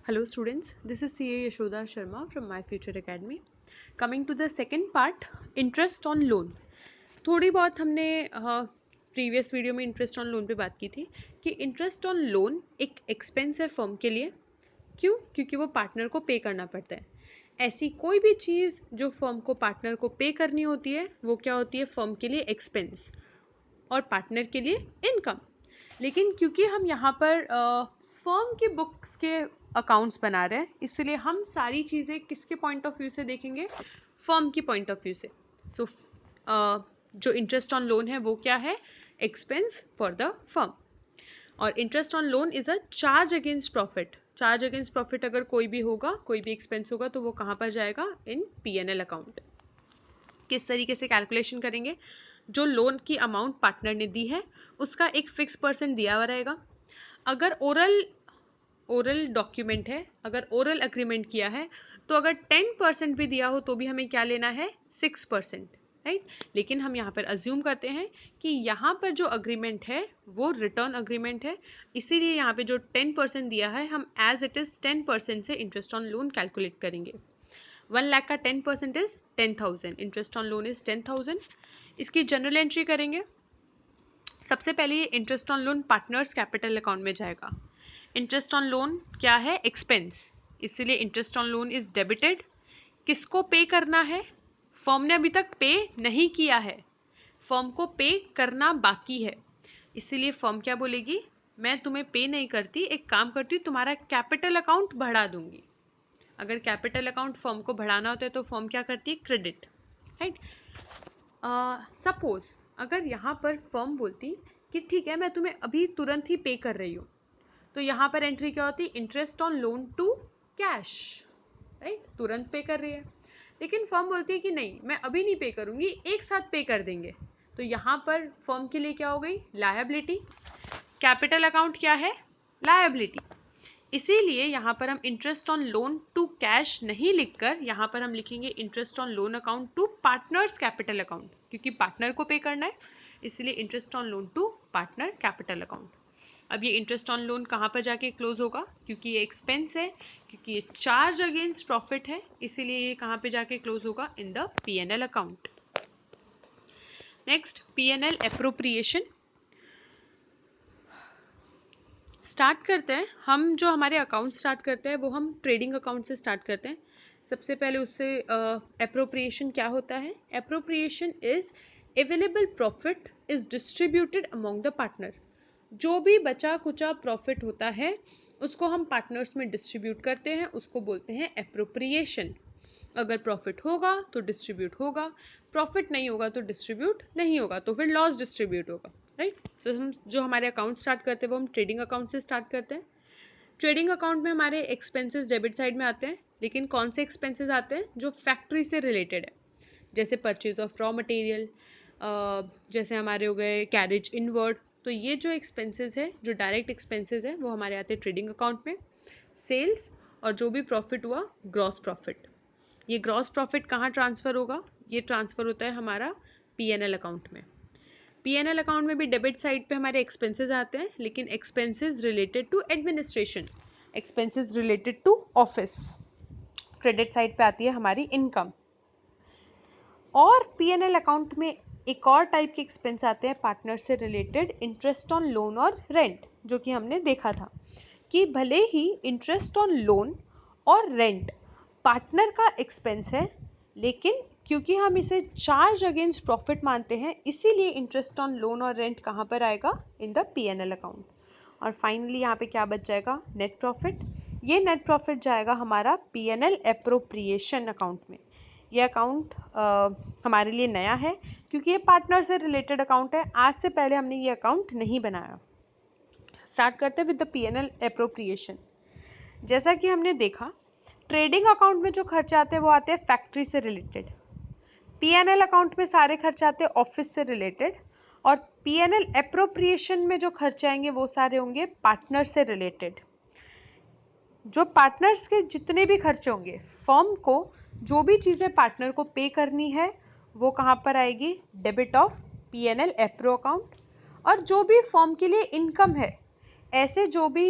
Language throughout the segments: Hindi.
Hello students, this is CA Yashoda Sharma from My Future Academy. Coming to the second part, interest on loan. थोड़ी बहुत हमने प्रीवियस वीडियो में इंटरेस्ट ऑन लोन पे बात की थी कि इंटरेस्ट ऑन लोन एक एक्सपेंस है फर्म के लिए. क्यों? क्योंकि वो पार्टनर को पे करना पड़ता है. ऐसी कोई भी चीज़ जो फर्म को पार्टनर को पे करनी होती है वो क्या होती है फर्म के लिए एक्सपेंस और पार्टनर के लिए इनकम. लेकिन क्योंकि हम यहाँ पर फर्म के बुक्स के अकाउंट्स बना रहे हैं इसलिए हम सारी चीज़ें किसके पॉइंट ऑफ व्यू से देखेंगे, फर्म की पॉइंट ऑफ व्यू से. सो जो इंटरेस्ट ऑन लोन है वो क्या है, एक्सपेंस फॉर द फर्म. और interest on loan is a charge against profit. Charge against profit अगर कोई भी होगा, कोई भी एक्सपेंस होगा तो वो कहाँ पर जाएगा, इन P&L अकाउंट. किस तरीके से कैलकुलेशन करेंगे, जो लोन की अमाउंट पार्टनर ने दी है उसका एक फिक्स % दिया हुआ रहेगा. अगर ओरल डॉक्यूमेंट है, अगर ओरल अग्रीमेंट किया है तो अगर 10% भी दिया हो तो भी हमें क्या लेना है, 6%, राइट. लेकिन हम यहाँ पर अज्यूम करते हैं कि यहाँ पर जो अग्रीमेंट है वो रिटर्न अग्रीमेंट है, इसीलिए यहाँ पे जो 10% दिया है हम एज इट इज़ 10% से इंटरेस्ट ऑन लोन कैलकुलेट करेंगे. 1 लाख का 10% is 10,000. Interest on loan is 10,000. इसकी जनरल एंट्री करेंगे. सबसे पहले ये interest on loan partners capital account में जाएगा. इंटरेस्ट ऑन लोन क्या है, एक्सपेंस, इसीलिए interest on loan is debited. किसको पे करना है, फर्म ने अभी तक पे नहीं किया है, फर्म को पे करना बाकी है, इसीलिए फर्म क्या बोलेगी, मैं तुम्हें पे नहीं करती, एक काम करती हूँ तुम्हारा कैपिटल अकाउंट बढ़ा दूंगी. अगर कैपिटल अकाउंट फर्म को बढ़ाना होता है तो फर्म क्या करती है, क्रेडिट, राइट. सपोज अगर यहाँ पर फर्म बोलती कि ठीक है मैं तुम्हें अभी तुरंत ही पे कर रही हूँ, तो यहाँ पर एंट्री क्या होती, interest on loan to cash, right, तुरंत पे कर रही है. लेकिन फर्म बोलती है कि नहीं मैं अभी नहीं पे करूँगी, एक साथ पे कर देंगे, तो यहाँ पर फर्म के लिए क्या हो गई, लायबिलिटी. कैपिटल अकाउंट क्या है, लायबिलिटी. इसीलिए यहाँ पर हम interest on loan to cash नहीं लिखकर यहाँ पर हम लिखेंगे interest on loan account to partners capital account, क्योंकि पार्टनर को पे करना है, इसलिए interest on loan to partner capital account. अब ये इंटरेस्ट ऑन लोन कहाँ पर जाके क्लोज होगा, क्योंकि ये एक्सपेंस है, क्योंकि ये चार्ज अगेंस्ट प्रॉफिट है, इसीलिए ये कहाँ पे जाके क्लोज होगा, इन the P&L account. Next, P&L appropriation. Start करते हैं हम, जो हमारे अकाउंट स्टार्ट करते हैं वो हम ट्रेडिंग अकाउंट से स्टार्ट करते हैं. सबसे पहले उससे एप्रोप्रिएशन क्या होता है, appropriation is available profit is distributed among the partner. जो भी बचा कुचा प्रॉफिट होता है उसको हम पार्टनर्स में डिस्ट्रीब्यूट करते हैं, उसको बोलते हैं एप्रोप्रिएशन. अगर प्रॉफिट होगा तो डिस्ट्रीब्यूट होगा, प्रॉफिट नहीं होगा तो डिस्ट्रीब्यूट नहीं होगा, तो फिर लॉस डिस्ट्रीब्यूट होगा, राइट. तो हम जो हमारे अकाउंट स्टार्ट करते हैं वो हम ट्रेडिंग अकाउंट से स्टार्ट करते हैं. ट्रेडिंग अकाउंट में हमारे एक्सपेंसेस डेबिट साइड में आते हैं, लेकिन कौन से एक्सपेंसेस आते हैं, जो फैक्ट्री से रिलेटेड है, जैसे परचेज ऑफ रॉ मटेरियल, जैसे हमारे हो गए कैरेज इनवर्ड. तो ये जो एक्सपेंसेस है, जो डायरेक्ट एक्सपेंसेस है वो हमारे आते हैं ट्रेडिंग अकाउंट में. सेल्स और जो भी प्रॉफिट हुआ, ग्रॉस प्रॉफिट. ये ग्रॉस प्रॉफिट कहाँ ट्रांसफ़र होगा, ये ट्रांसफ़र होता है हमारा P&L अकाउंट में. P&L अकाउंट में भी डेबिट साइड पे हमारे एक्सपेंसेस आते हैं, लेकिन expenses related to administration, expenses related to office. Credit side पे आती है हमारी इनकम. और P&L अकाउंट में एक और टाइप के एक्सपेंस आते हैं पार्टनर से रिलेटेड, इंटरेस्ट ऑन लोन और रेंट, जो कि हमने देखा था कि भले ही इंटरेस्ट ऑन लोन और रेंट पार्टनर का एक्सपेंस है, लेकिन क्योंकि हम इसे चार्ज अगेंस्ट प्रॉफिट मानते हैं, इसीलिए इंटरेस्ट ऑन लोन और रेंट कहाँ पर आएगा, इन द P&L अकाउंट. और फाइनली यहाँ पे क्या बच जाएगा, नेट प्रॉफिट. ये नेट प्रॉफिट जाएगा हमारा P&L एप्रोप्रिएशन अकाउंट में. ये अकाउंट हमारे लिए नया है क्योंकि ये पार्टनर से रिलेटेड अकाउंट है, आज से पहले हमने ये अकाउंट नहीं बनाया. स्टार्ट करते हैं विद द P&L एप्रोप्रिएशन. जैसा कि हमने देखा, ट्रेडिंग अकाउंट में जो खर्चे आते हैं वो आते हैं फैक्ट्री से रिलेटेड. P&L अकाउंट में सारे खर्चे आते हैं ऑफिस से रिलेटेड, और P&L एप्रोप्रिएशन में जो खर्चे आएंगे वो सारे होंगे पार्टनर से रिलेटेड. जो पार्टनर्स के जितने भी खर्चे होंगे, फर्म को जो भी चीज़ें पार्टनर को पे करनी है वो कहाँ पर आएगी, debit of P&L appro account. और जो भी फर्म के लिए इनकम है, ऐसे जो भी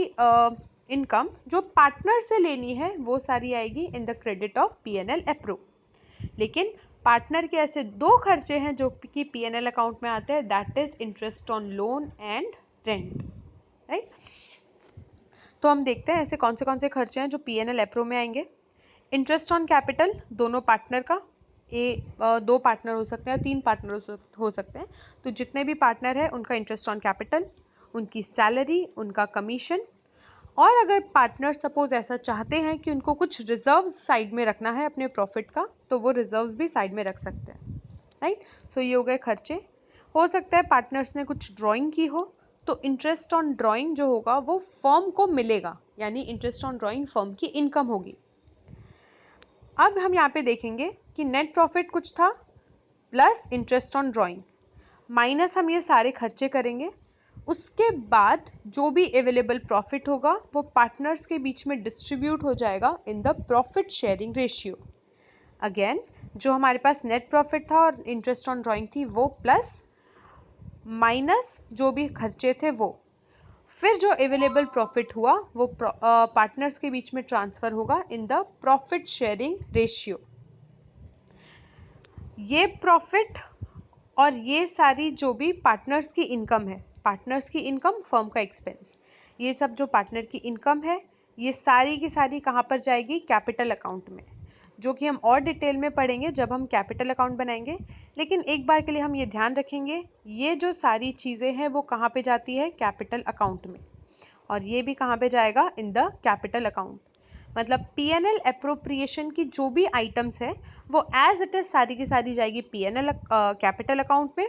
इनकम जो पार्टनर से लेनी है वो सारी आएगी in the credit of P&L approve. लेकिन पार्टनर के ऐसे दो खर्चे हैं जो कि P&L अकाउंट में आते हैं, that is interest on loan and rent, right. तो हम देखते हैं ऐसे कौन से खर्चे हैं जो P&L अप्रूव में आएंगे। इंटरेस्ट ऑन कैपिटल दोनों पार्टनर का, दो पार्टनर हो सकते हैं, 3 पार्टनर हो सकते हैं, तो जितने भी पार्टनर है उनका इंटरेस्ट ऑन कैपिटल, उनकी सैलरी, उनका कमीशन, और अगर पार्टनर सपोज ऐसा चाहते हैं कि उनको कुछ रिजर्व्स साइड में रखना है अपने प्रॉफिट का, तो वो रिजर्व्स भी साइड में रख सकते हैं, राइट। सो ये हो गए खर्चे। हो सकता है पार्टनर्स ने कुछ ड्राइंग की हो, तो इंटरेस्ट ऑन ड्राइंग जो होगा वो फर्म को मिलेगा, यानी इंटरेस्ट ऑन ड्राइंग फर्म की इनकम होगी। अब हम यहाँ पे देखेंगे कि नेट प्रॉफिट कुछ था plus interest on drawing minus हम ये सारे खर्चे करेंगे। उसके बाद जो भी अवेलेबल प्रॉफिट होगा वो पार्टनर्स के बीच में डिस्ट्रीब्यूट हो जाएगा in the profit sharing ratio. Again जो हमारे पास नेट प्रॉफिट था और इंटरेस्ट ऑन ड्राइंग थी वो प्लस माइनस जो भी खर्चे थे वो, फिर जो अवेलेबल प्रॉफिट हुआ वो पार्टनर्स के बीच में ट्रांसफर होगा in the profit sharing ratio. ये प्रॉफिट और ये सारी जो भी पार्टनर्स की इनकम है, पार्टनर्स की इनकम फर्म का एक्सपेंस, ये सब जो पार्टनर की इनकम है ये सारी की सारी कहाँ पर जाएगी, कैपिटल अकाउंट में, जो कि हम और डिटेल में पढ़ेंगे जब हम कैपिटल अकाउंट बनाएंगे। लेकिन एक बार के लिए हम ये ध्यान रखेंगे ये जो सारी चीज़ें हैं वो कहाँ पे जाती है, कैपिटल अकाउंट में, और ये भी कहाँ पे जाएगा, इन द कैपिटल अकाउंट। मतलब P&L अप्रोप्रिएशन की जो भी आइटम्स है वो एज इट इज सारी की सारी जाएगी P&L कैपिटल अकाउंट में।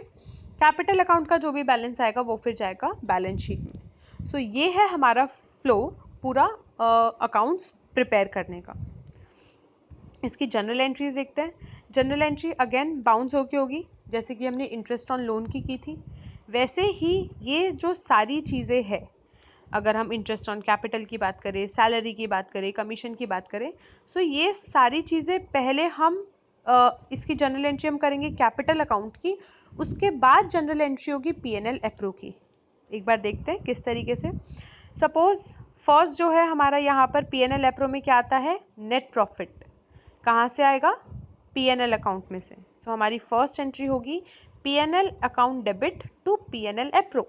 कैपिटल अकाउंट का जो भी बैलेंस आएगा वो फिर जाएगा बैलेंस शीट में। सो ये है हमारा फ्लो पूरा अकाउंट्स प्रिपेयर करने का। इसकी जनरल एंट्रीज देखते हैं। जनरल एंट्री अगेन बाउंस होके होगी, जैसे कि हमने इंटरेस्ट ऑन लोन की थी, वैसे ही ये जो सारी चीज़ें हैं, अगर हम इंटरेस्ट ऑन कैपिटल की बात करें, सैलरी की बात करें, कमीशन की बात करें, सो ये सारी चीज़ें पहले हम इसकी जनरल एंट्री हम करेंगे कैपिटल अकाउंट की, उसके बाद जनरल एंट्री होगी P&L अप्रूव की। एक बार देखते हैं किस तरीके से। सपोज फर्स्ट जो है हमारा यहाँ पर P&L अप्रूव में क्या आता है, नेट प्रॉफिट कहाँ से आएगा, P&L अकाउंट में से। तो हमारी फर्स्ट एंट्री होगी P&L account debit to P&L appro.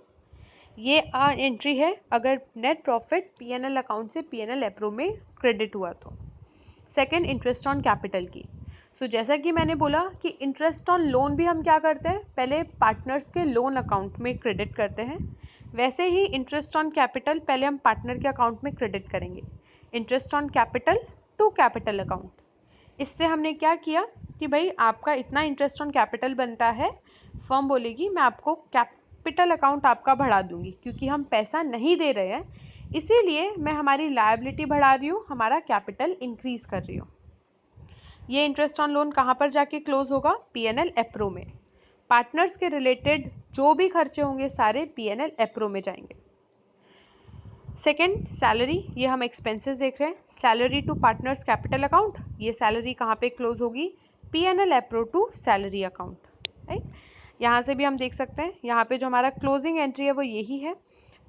ये एंट्री है अगर नेट प्रॉफिट P&L अकाउंट से P&L अप्रूव में क्रेडिट हुआ तो। सेकंड इंटरेस्ट ऑन कैपिटल की। सो जैसा कि मैंने बोला कि इंटरेस्ट ऑन लोन भी हम क्या करते हैं, पहले पार्टनर्स के लोन अकाउंट में क्रेडिट करते हैं, वैसे ही इंटरेस्ट ऑन कैपिटल पहले हम पार्टनर के अकाउंट में क्रेडिट करेंगे। Interest on capital to capital account. इससे हमने क्या किया कि भाई आपका इतना इंटरेस्ट ऑन कैपिटल बनता है, फर्म बोलेगी मैं आपको कैपिटल अकाउंट आपका बढ़ा दूंगी, क्योंकि हम पैसा नहीं दे रहे हैं इसीलिए मैं हमारी लायबिलिटी बढ़ा रही हूँ, हमारा कैपिटल इंक्रीज कर रही हूँ। ये इंटरेस्ट ऑन लोन कहाँ पर जाके क्लोज होगा, P&L अप्रूव में। पार्टनर्स के रिलेटेड जो भी खर्चे होंगे सारे P&L अप्रूव में जाएंगे। सेकेंड सैलरी, ये हम एक्सपेंसेस देख रहे हैं। Salary to partners capital account, ये सैलरी कहाँ पे क्लोज होगी, P&L appro to salary account, right. यहाँ से भी हम देख सकते हैं, यहाँ पे जो हमारा क्लोजिंग एंट्री है वो यही है,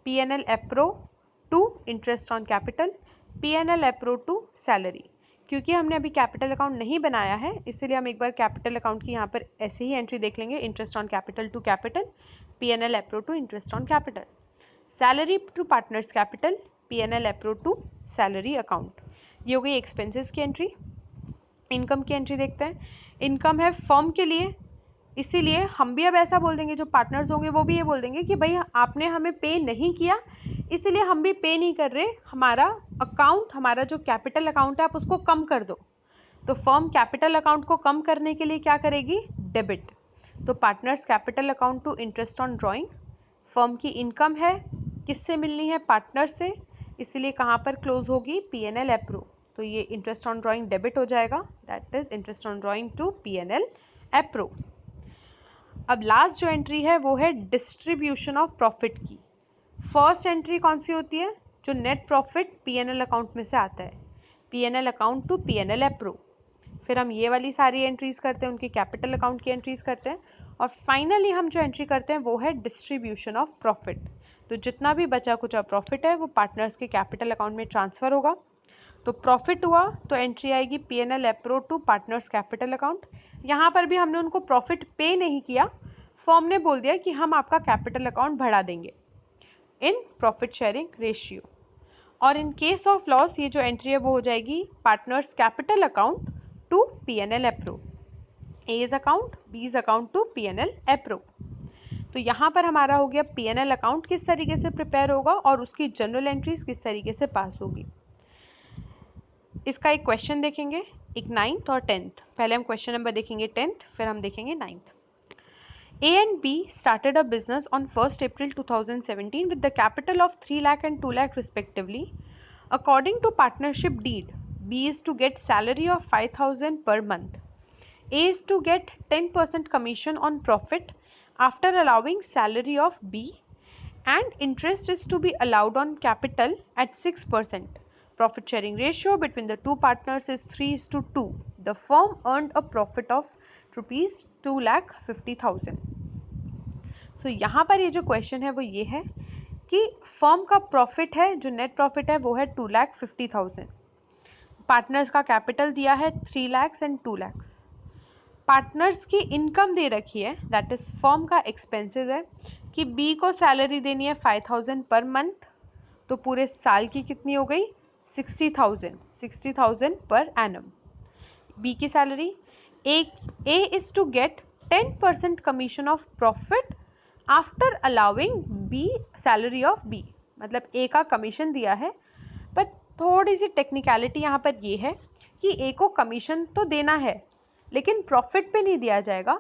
P&L appro to interest on capital, P&L appro to salary. क्योंकि हमने अभी कैपिटल अकाउंट नहीं बनाया है इसलिए हम एक बार कैपिटल अकाउंट की यहाँ पर ऐसे ही एंट्री देख लेंगे, interest on capital to capital, P&L appro to interest on capital, salary to partners capital, P&L appro to salary account. ये हो गई एक्सपेंसेस की एंट्री। इनकम की एंट्री देखते हैं। इनकम है फर्म के लिए, इसीलिए हम भी अब ऐसा बोल देंगे, जो पार्टनर्स होंगे वो भी ये बोल देंगे कि भाई आपने हमें पे नहीं किया इसलिए हम भी पे नहीं कर रहे, हमारा अकाउंट, हमारा जो कैपिटल अकाउंट है आप उसको कम कर दो। तो फर्म कैपिटल अकाउंट को कम करने के लिए क्या करेगी, डेबिट। तो partners capital account to interest on drawing, firm की इनकम है किससे मिलनी है, पार्टनर से, इसलिए कहाँ पर क्लोज होगी, P&L अप्रूव। तो ये इंटरेस्ट ऑन ड्राइंग डेबिट हो जाएगा, that is interest on drawing to P&L appro. अब लास्ट जो एंट्री है वो है डिस्ट्रीब्यूशन ऑफ प्रॉफिट की। फर्स्ट एंट्री कौन सी होती है, जो नेट प्रॉफिट P&L अकाउंट में से आता है, P&L account to P&L approve. फिर हम ये वाली सारी एंट्रीज करते हैं, उनके कैपिटल अकाउंट की एंट्रीज करते हैं, और फाइनली हम जो एंट्री करते हैं वो है डिस्ट्रीब्यूशन ऑफ प्रॉफिट, तो जितना भी बचा कुचा प्रॉफिट है वो पार्टनर्स के कैपिटल अकाउंट में ट्रांसफर होगा। तो प्रॉफिट हुआ तो एंट्री आएगी P&L appro to partners capital account. यहाँ पर भी हमने उनको प्रॉफिट पे नहीं किया, फर्म ने बोल दिया कि हम आपका कैपिटल अकाउंट बढ़ा देंगे इन प्रॉफिट शेयरिंग रेशियो। और इन केस ऑफ लॉस ये जो एंट्री है वो हो जाएगी partners capital account to P&L appro, A's account B's account to P&L appro. तो यहाँ पर हमारा हो गया P&L अकाउंट किस तरीके से प्रिपेयर होगा और उसकी जनरल एंट्रीज किस तरीके से पास होगी। इसका एक क्वेश्चन देखेंगे, एक 9th और 10th। पहले हम क्वेश्चन नंबर देखेंगे 10th, फिर हम देखेंगे 9th। A and B started a business on 1st April 2017 with the capital of 3 lakh and 2 lakh respectively. According to partnership deed, B is to get salary of 5,000 per month. A is to get 10% commission on profit after allowing salary of B, and interest is to be allowed on capital at 6%. Profit sharing ratio between the two partners is 3:2. The firm earned a profit of rupees 2,50,000. So यहाँ पर ये जो क्वेश्चन है वो ये है कि फर्म का प्रॉफिट है, जो नेट प्रॉफिट है वो है 2,50,000। पार्टनर्स का कैपिटल दिया है 3 lakhs एंड 2 lakhs। पार्टनर्स की इनकम दे रखी है, दैट इज फर्म का एक्सपेंसेस है कि बी को सैलरी देनी है 5,000 पर मंथ, तो पूरे साल की कितनी हो गई 60,000 पर एनम बी की सैलरी। A is to get 10% commission of profit after allowing B salary of B, मतलब ए का कमीशन दिया है, पर थोड़ी सी टेक्निकलिटी यहाँ पर ये है कि ए को कमीशन तो देना है लेकिन प्रॉफिट पे नहीं दिया जाएगा,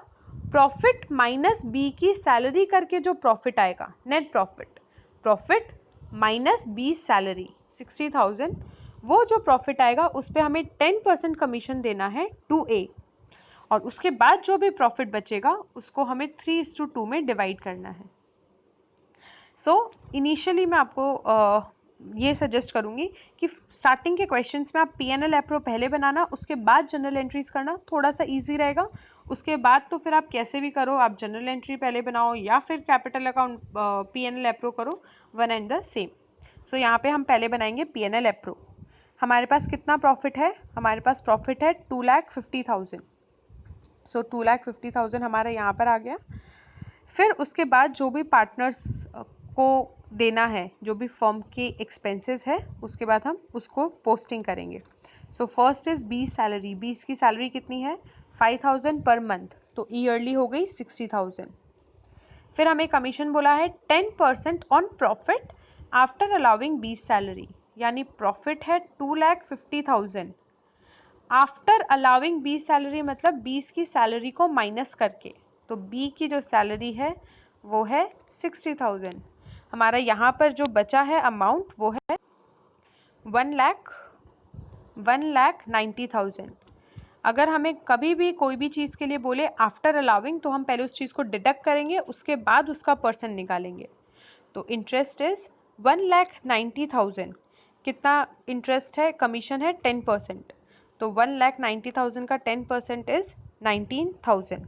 प्रॉफिट माइनस बी की सैलरी करके जो प्रॉफिट आएगा, net profit, profit minus B salary 60,000, वो जो प्रॉफिट आएगा उस पर हमें 10% कमीशन देना है टू ए, और उसके बाद जो भी प्रॉफिट बचेगा उसको हमें 3:2 में डिवाइड करना है। सो इनिशियली मैं आपको ये सजेस्ट करूँगी कि स्टार्टिंग के क्वेश्चंस में आप P&L एप्रो पहले बनाना, उसके बाद जनरल एंट्रीज करना, थोड़ा सा इजी रहेगा। उसके बाद तो फिर आप कैसे भी करो, आप जनरल एंट्री पहले बनाओ या फिर कैपिटल अकाउंट P&L एप्रो करो, वन एंड द सेम। सो यहाँ पे हम पहले बनाएंगे P&L एप्रो। हमारे पास कितना प्रॉफिट है, हमारे पास प्रॉफिट है 2,50,000। सो 2,50,000 हमारा यहाँ पर आ गया। फिर उसके बाद जो भी पार्टनर्स को देना है, जो भी फर्म के एक्सपेंसेस है, उसके बाद हम उसको पोस्टिंग करेंगे। So first is B salary, B's की सैलरी कितनी है 5,000 पर मंथ, तो ईयरली हो गई 60,000। फिर हमें कमीशन बोला है 10% on profit after allowing B salary, यानी प्रॉफिट है 2,50,000 आफ्टर अलाउिंग बी सैलरी, मतलब 20 की सैलरी को माइनस करके, तो बी की जो सैलरी है वो है 60,000। हमारा यहाँ पर जो बचा है अमाउंट वो है 1,90,000। अगर हमें कभी भी कोई भी चीज़ के लिए बोले आफ्टर अलाउिंग, तो हम पहले उस चीज़ को डिडक्ट करेंगे, उसके बाद उसका परसेंट निकालेंगे। तो इंटरेस्ट इज 1,90,000। कितना इंटरेस्ट है, कमीशन है 10%, तो 1,90,000 का 10% इज 19,000।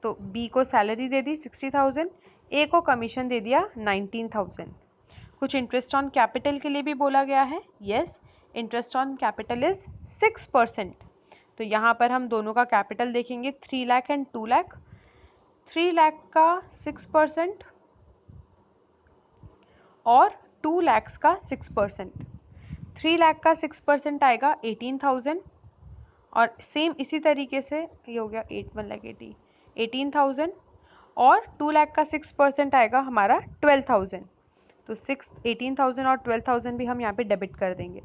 तो बी को सैलरी दे दी 60,000, ए को कमीशन दे दिया 19,000। कुछ इंटरेस्ट ऑन कैपिटल के लिए भी बोला गया है, yes, interest on capital is 6%। तो यहाँ पर हम दोनों का कैपिटल देखेंगे 3 लाख एंड 2 लाख। 3 लाख का 6% और 2 lakhs का 6%। 3 लाख का 6% आएगा 18,000, और सेम इसी तरीके से ये हो गया 18,000, और 2 लाख का 6% आएगा हमारा 12,000। तो 18,000 और 12,000 भी हम यहाँ पे डेबिट कर देंगे।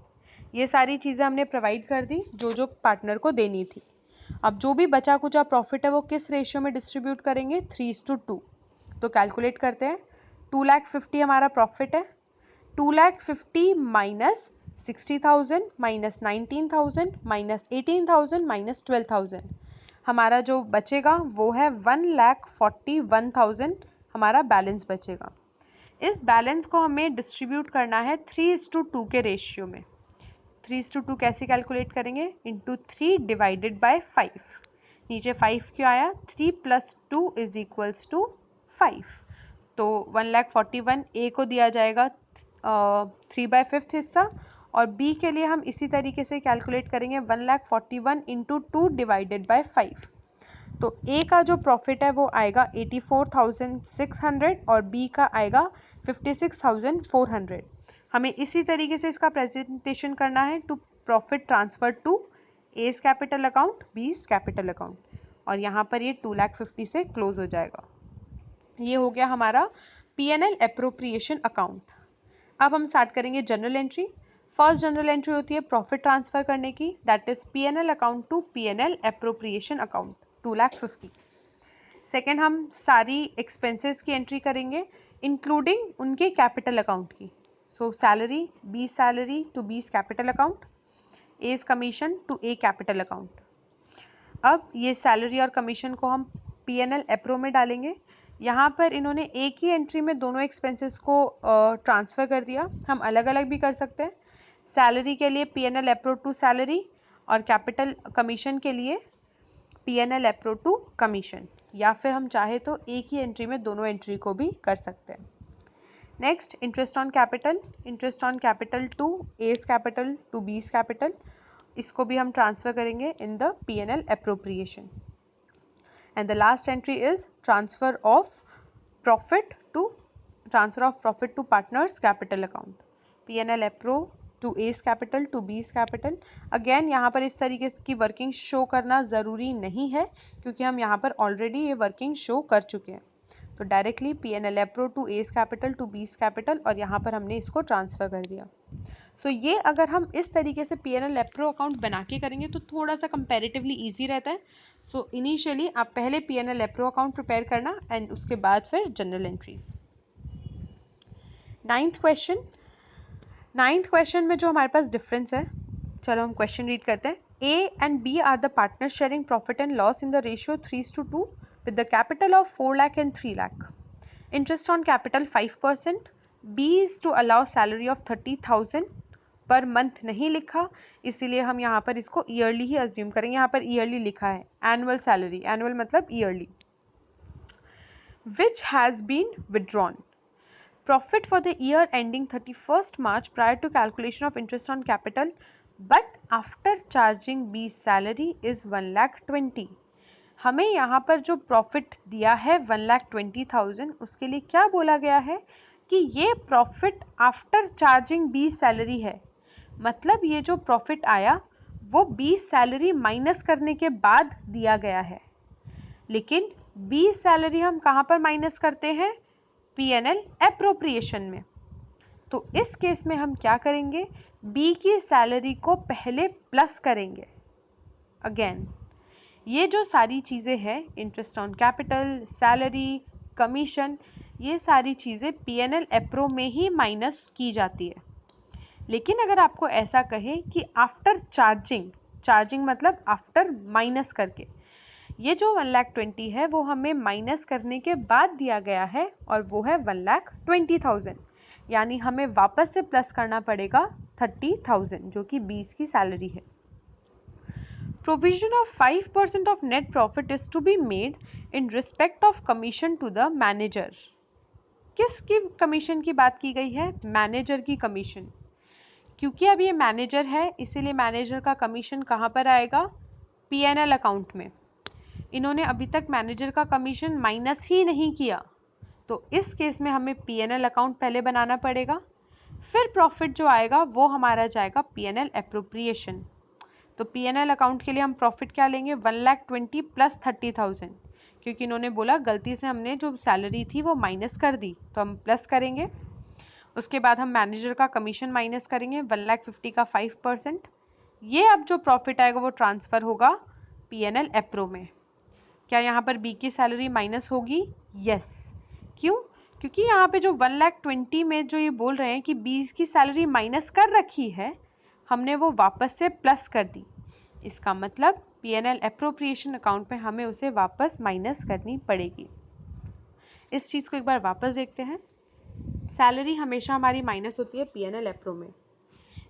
ये सारी चीज़ें हमने प्रोवाइड कर दी जो जो पार्टनर को देनी थी। अब जो भी बचा कुचा प्रॉफिट है वो किस रेशियो में डिस्ट्रीब्यूट करेंगे, 3:2। तो कैलकुलेट करते हैं। 2,50,000 हमारा प्रॉफिट है, 2,50,000 माइनस 60,000 माइनस 19,000 माइनस 18,000 माइनस 12,000, हमारा जो बचेगा वो है 1,41,000 हमारा बैलेंस बचेगा। इस बैलेंस को हमें डिस्ट्रीब्यूट करना है 3:2 के रेशियो में। 3:2 कैसे कैलकुलेट करेंगे, इंटू 3 डिवाइडेड बाय 5। नीचे 5 क्यों आया, 3 + 2 = 5। तो 1,41,000 ए को दिया जाएगा 3/5 हिस्सा, और बी के लिए हम इसी तरीके से कैलकुलेट करेंगे 1,41,000 इंटू 2 डिवाइडेड बाय 5। तो ए का जो प्रॉफिट है वो आएगा 84,600 और बी का आएगा 56,400। हमें इसी तरीके से इसका प्रेजेंटेशन करना है to profit transfer to A's capital account, B's capital account, और यहाँ पर ये 2,50,000 से क्लोज हो जाएगा। ये हो गया हमारा P&L एप्रोप्रिएशन अकाउंट। अब हम स्टार्ट करेंगे general entry. First general entry होती है प्रॉफिट ट्रांसफर करने की, that is P&L account to P&L appropriation account 2,50,000। Second हम सारी एक्सपेंसेस की एंट्री करेंगे इंक्लूडिंग उनके कैपिटल अकाउंट की। So salary, B salary to B's capital account, A's commission to A capital account. अब ये सैलरी और कमीशन को हम P&L एप्रो में डालेंगे। यहाँ पर इन्होंने एक ही एंट्री में दोनों एक्सपेंसेस को ट्रांसफ़र कर दिया। हम अलग अलग भी कर सकते हैं। सैलरी के लिए P&L एप्रो टू सैलरी और कैपिटल कमीशन के लिए P&L एप्रो टू कमीशन, या फिर हम चाहे तो एक ही एंट्री में दोनों एंट्री को भी कर सकते हैं। Next interest on capital, interest on capital to A's capital to B's capital, इसको भी हम ट्रांसफ़र करेंगे in the P&L appropriation. And the last entry is transfer of profit to partners capital account, P&L appro to A's capital to B's capital। Again यहाँ पर इस तरीके की वर्किंग शो करना ज़रूरी नहीं है क्योंकि हम यहाँ पर ऑलरेडी ये वर्किंग शो कर चुके हैं। तो directly P&L appro to A's capital to B's capital और यहाँ पर हमने इसको ट्रांसफ़र कर दिया। सो ये अगर हम इस तरीके से P&L एप्रो अकाउंट बना के करेंगे तो थोड़ा सा कंपैरेटिवली इजी रहता है। सो इनिशियली आप पहले P&L एप्रो अकाउंट प्रिपेयर करना एंड उसके बाद फिर जनरल एंट्रीज। नाइन्थ क्वेश्चन में जो हमारे पास डिफरेंस है, चलो हम क्वेश्चन रीड करते हैं। A and B are the partners sharing profit and loss in the ratio 3:2 with the capital of 4 lakh and 3 lakh. Interest on capital 5%. B is to allow salary of 30,000 per month नहीं लिखा, इसीलिए हम यहाँ पर इसको ईयरली ही अज्यूम करेंगे। यहाँ पर ईयरली लिखा है, एनुअल सैलरी, एनुअल मतलब yearly. Which has been withdrawn profit for the year ending 31st March prior to calculation of interest on capital but after charging B salary is 1,20,000। हमें यहाँ पर जो प्रॉफिट दिया है 1,20,000, उसके लिए क्या बोला गया है कि ये profit after charging B salary है। मतलब ये जो प्रॉफिट आया वो बी सैलरी माइनस करने के बाद दिया गया है। लेकिन बी सैलरी हम कहाँ पर माइनस करते हैं? P&L एप्रोप्रिएशन में। तो इस केस में हम क्या करेंगे? बी की सैलरी को पहले प्लस करेंगे। अगेन ये जो सारी चीज़ें हैं, interest on capital, salary, commission, ये सारी चीज़ें P&L एप्रो में ही माइनस की जाती है। लेकिन अगर आपको ऐसा कहे कि आफ्टर चार्जिंग, चार्जिंग मतलब आफ्टर माइनस करके, ये जो 1,20,000 है वो हमें माइनस करने के बाद दिया गया है और वो है 1,20,000, यानी हमें वापस से प्लस करना पड़ेगा 30,000 जो कि 20 की सैलरी है। Provision of 5% of net profit is to be made in respect of commission to the manager। किसकी कमीशन की बात की गई है? मैनेजर की कमीशन। क्योंकि अब ये मैनेजर है इसीलिए मैनेजर का कमीशन कहाँ पर आएगा? P&L अकाउंट में। इन्होंने अभी तक मैनेजर का कमीशन माइनस ही नहीं किया, तो इस केस में हमें P&L अकाउंट पहले बनाना पड़ेगा। फिर प्रॉफिट जो आएगा वो हमारा जाएगा P&L एप्रोप्रिएशन। तो P&L अकाउंट के लिए हम प्रॉफिट क्या लेंगे? 1,20,000 प्लस 30,000, क्योंकि इन्होंने बोला गलती से हमने जो सैलरी थी वो माइनस कर दी, तो हम प्लस करेंगे। उसके बाद हम मैनेजर का कमीशन माइनस करेंगे 1,50,000 का 5%। ये अब जो प्रॉफिट आएगा वो ट्रांसफ़र होगा P&L एप्रो में। क्या यहाँ पर बी की सैलरी माइनस होगी? यस। क्यों? क्योंकि यहाँ पे जो 1,20,000 में जो ये बोल रहे हैं कि बी की सैलरी माइनस कर रखी है, हमने वो वापस से प्लस कर दी। इसका मतलब P&L एप्रोप्रिएशन अकाउंट में हमें उसे वापस माइनस करनी पड़ेगी। इस चीज़ को एक बार वापस देखते हैं। सैलरी हमेशा हमारी माइनस होती है P&L एप्रो में,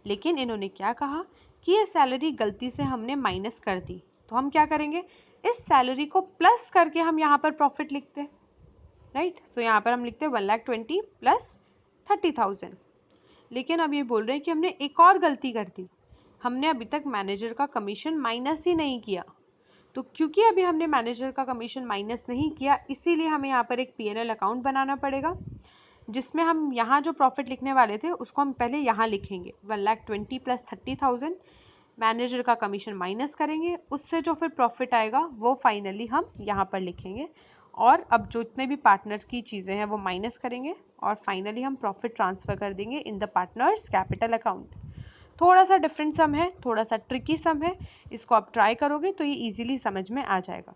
लेकिन इन्होंने क्या कहा कि ये सैलरी गलती से हमने माइनस कर दी, तो हम क्या करेंगे? इस सैलरी को प्लस करके हम यहाँ पर प्रॉफिट लिखते हैं। राइट। सो यहाँ पर हम लिखते हैं 1,20,000 प्लस 30,000। लेकिन अब ये बोल रहे हैं कि हमने एक और गलती कर दी, हमने अभी तक मैनेजर का कमीशन माइनस ही नहीं किया। तो क्योंकि अभी हमने मैनेजर का कमीशन माइनस नहीं किया, इसीलिए हमें यहाँ पर एक P&L अकाउंट बनाना पड़ेगा, जिसमें हम यहाँ जो प्रॉफिट लिखने वाले थे उसको हम पहले यहाँ लिखेंगे 1,20,000 प्लस 30,000, मैनेजर का कमीशन माइनस करेंगे, उससे जो फिर प्रॉफिट आएगा वो फाइनली हम यहाँ पर लिखेंगे। और अब जो इतने भी पार्टनर की चीज़ें हैं वो माइनस करेंगे और फाइनली हम प्रॉफिट ट्रांसफ़र कर देंगे in the partners capital account. थोड़ा सा डिफरेंट सम है, थोड़ा सा ट्रिकी सम है, इसको आप ट्राई करोगे तो ये इजीली समझ में आ जाएगा।